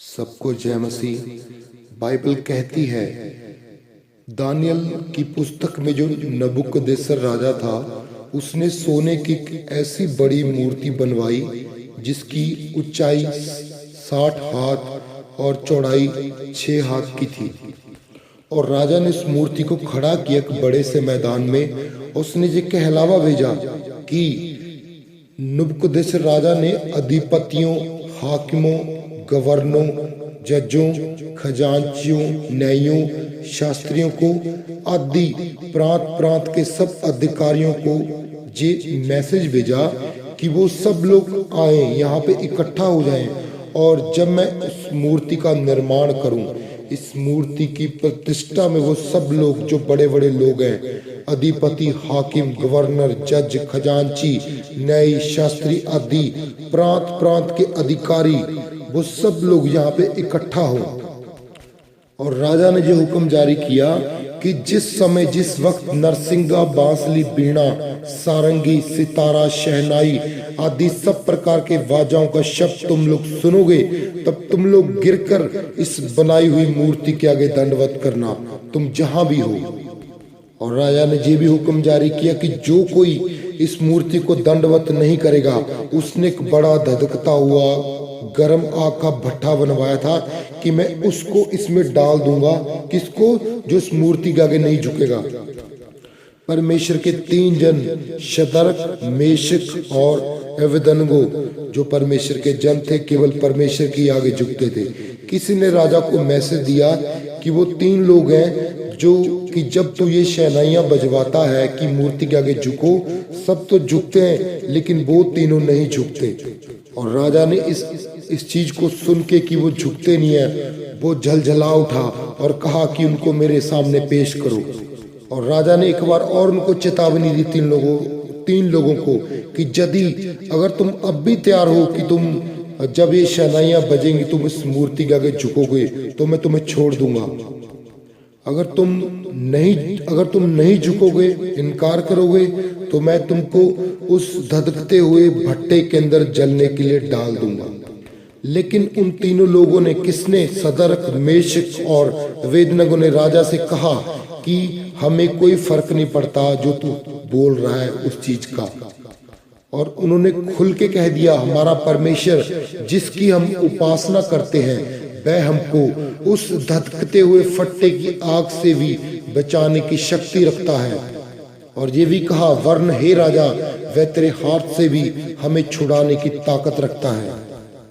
सबको जय मसीह। बाइबल कहती है दानियल की पुस्तक में जो नबूकदनेस्सर राजा था उसने सोने की ऐसी बड़ी मूर्ति बनवाई जिसकी ऊंचाई 60 हाथ और चौड़ाई 6 हाथ की थी। और राजा ने उस मूर्ति को खड़ा किया एक बड़े से मैदान में। उसने ये कहलावा भेजा कि नबूकदनेस्सर राजा ने अधिपतियों, हाकिमों, गवर्नरों, जजों, खजांचियों, न्यायियों, शास्त्रियों को आदि प्रांत प्रांत के सब अधिकारियों को ये मैसेज भेजा कि वो सब लोग आए, यहाँ पे इकट्ठा हो जाएं। और जब मैं उस मूर्ति का निर्माण करूं, इस मूर्ति की प्रतिष्ठा में वो सब लोग जो बड़े बड़े लोग हैं, अधिपति, हाकिम, गवर्नर, जज, खजांची, न्यायी, शास्त्री आदि प्रांत प्रांत के अधिकारी, वो सब लोग यहाँ पे इकट्ठा हो। और राजा ने जो हुक्म जारी किया कि जिस समय जिस वक्त नरसिंगा, बांसुरी, बीणा, सारंगी, सितारा, शहनाई आदि सब प्रकार के बाजाओं का शब्द तुम लोग सुनोगे, तब तुम लोग गिरकर इस बनाई हुई मूर्ति के आगे दंडवत करना, तुम जहां भी हो। और राजा ने ये भी हुक्म जारी किया कि जो कोई इस मूर्ति को दंडवत नहीं करेगा, उसने एक बड़ा धधकता हुआ गरम आग का भट्ठा बनवाया था कि मैं उसको इसमें डाल दूंगा। किसको? जो इस मूर्ति के आगे नहीं झुकेगा। परमेश्वर के 3 जन, शद्रक, मेशक और अबेदनगो, जो परमेश्वर के जन थे, केवल परमेश्वर के आगे झुकते थे। किसी ने राजा को मैसेज दिया कि वो 3 लोग हैं जो कि जब तो ये शहनाइयां बजवाता है कि मूर्ति के आगे झुको, सब तो झुकते हैं लेकिन वो तीनों नहीं झुकते। और राजा ने इस चीज को सुन के कि वो झुकते नहीं है, वो झलझला उठा और कहा कि उनको मेरे सामने पेश करो। और राजा ने एक बार और उनको चेतावनी दी, 3 लोगों को, कि यदि अगर तुम अब भी तैयार हो कि तुम जब ये शहनाइयां बजेंगी तुम इस मूर्ति के आगे झुकोगे तो मैं तुम्हें छोड़ दूंगा। अगर तुम नहीं झुकोगे, इनकार करोगे, तो मैं तुमको उस धधकते हुए भट्टे के अंदर जलने के लिए डाल दूंगा। लेकिन उन तीनों लोगों ने, किसने? शद्रक, मेशक और अबेदनगो ने राजा से कहा कि हमें कोई फर्क नहीं पड़ता जो तू बोल रहा है उस चीज का। और उन्होंने खुल के कह दिया, हमारा परमेश्वर जिसकी हम उपासना करते हैं वह हमको उस धधकते हुए फट्टे की आग से भी बचाने की शक्ति रखता है। और ये भी कहा, वरन हे राजा, वह तेरे हाथ से भी हमें छुड़ाने की ताकत रखता है।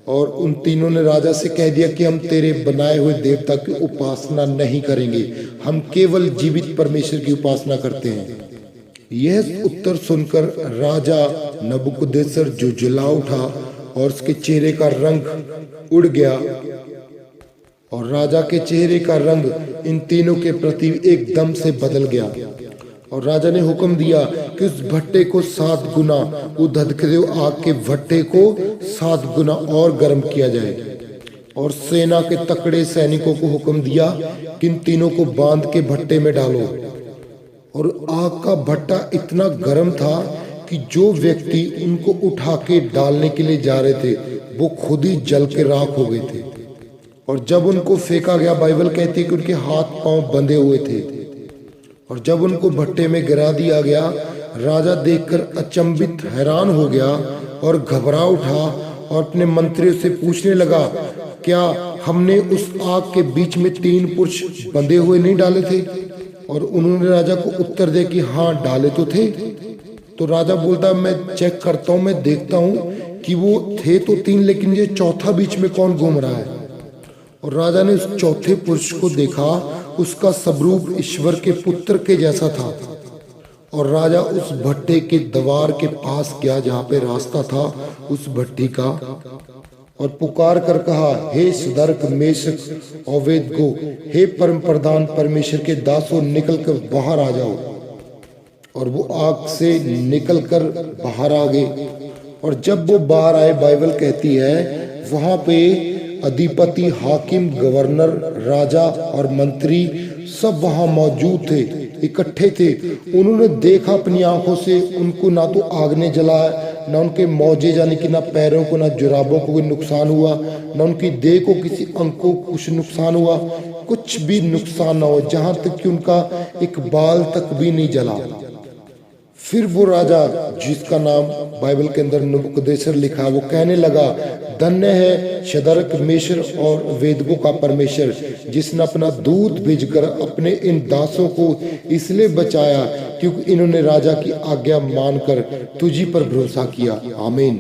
और उन तीनों ने राजा से कह दिया कि हम तेरे बनाए हुए देवता की उपासना नहीं करेंगे, हम केवल जीवित परमेश्वर की उपासना करते हैं। यह उत्तर सुनकर राजा नबूकदनेस्सर झुंझला उठा और उसके चेहरे का रंग उड़ गया। और राजा के चेहरे का रंग इन तीनों के प्रति एकदम से बदल गया। और राजा ने हुक्म दिया कि उस भट्टे को 7 गुना, वो धधकते हुए आग के भट्टे को 7 गुना और गर्म किया जाए। और सेना के तकड़े सैनिकों को हुक्म दिया कि इन तीनों को बांध के भट्टे में डालो। और आग का भट्टा इतना गर्म था कि जो व्यक्ति उनको उठा के डालने के लिए जा रहे थे वो खुद ही जल के राख हो गए थे। और जब उनको फेंका गया, बाइबल कहती है कि उनके हाथ पांव बंधे हुए थे। और जब उनको भट्टे में गिरा दिया गया, राजा देखकर अचंभित हैरान हो गया और घबरा उठा और अपने मंत्रियों से पूछने लगा, क्या हमने उस आग के बीच में 3 पुरुष बंधे हुए नहीं डाले थे? और उन्होंने राजा को उत्तर दिया कि हाँ, डाले तो थे। तो राजा बोलता, मैं चेक करता हूँ, मैं देखता हूँ कि वो थे तो 3, लेकिन ये चौथा बीच में कौन घूम रहा है? और राजा ने उस चौथे पुरुष को देखा, उसका स्वरूप ईश्वर के पुत्र के जैसा था। और राजा उस भट्टे के द्वार के पास गया जहाँ पे रास्ता था उस भट्टी का, और पुकार कर कहा, हे शद्रक, मेशक, अबेदनगो, हे परम प्रधान परमेश्वर के दासों, निकल कर बाहर आ जाओ। और वो आग से निकल कर बाहर आ गए। और जब वो बाहर आए, बाइबल कहती है वहां पे अधिपति, हाकिम, गवर्नर, राजा और मंत्री सब वहां मौजूद थे, इकट्ठे थे। उन्होंने देखा अपनी आंखों से, उनको ना तो आग ने जलाया ना उनके मौजे यानी कि ना पैरों को ना जुराबों को कोई नुकसान हुआ, ना उनकी देह को किसी अंग को कुछ नुकसान हुआ, कुछ भी नुकसान ना हो, जहां तक कि उनका एक बाल तक भी नहीं जला। फिर वो राजा जिसका नाम बाइबल के अंदर नबूकदनेस्सर लिखा है, वो कहने लगा, धन्य है शद्रक मेशर और वेदकों का परमेश्वर, जिसने अपना दूत भेजकर अपने इन दासों को इसलिए बचाया क्योंकि इन्होंने राजा की आज्ञा मानकर तुझी पर भरोसा किया। आमीन।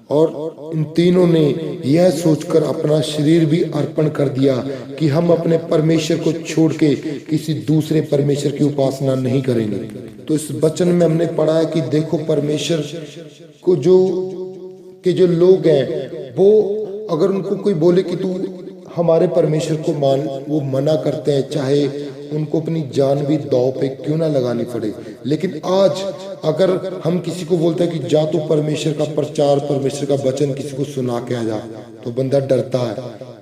और इन तीनों ने यह सोचकर अपना शरीर भी अर्पण कर दिया कि हम अपने परमेश्वर को छोड़ के किसी दूसरे परमेश्वर की उपासना नहीं करेंगे। तो इस वचन में हमने पढ़ा है कि देखो, परमेश्वर को जो लोग हैं, वो अगर उनको कोई बोले कि तू हमारे परमेश्वर को मान, वो मना करते हैं, चाहे उनको अपनी जान भी दांव पे क्यों ना लगानी पड़े। लेकिन आज अगर हम किसी को बोलते हैं कि जा तू परमेश्वर का प्रचार, परमेश्वर का वचन किसी को सुना के आ जा, तो बंदा डरता है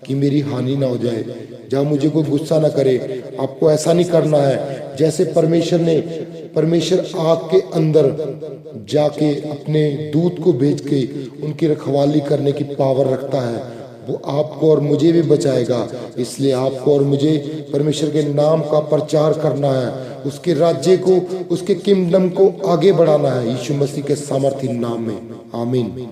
कि मेरी हानि ना हो जाए, जहाँ मुझे कोई गुस्सा ना करे। आपको ऐसा नहीं करना है। जैसे परमेश्वर आग के अंदर जाके अपने दूत को भेज के उनकी रखवाली करने की पावर रखता है, वो आपको और मुझे भी बचाएगा। इसलिए आपको और मुझे परमेश्वर के नाम का प्रचार करना है, उसके राज्य को, उसके किंगडम को आगे बढ़ाना है, यीशु मसीह के सामर्थी नाम में। आमीन।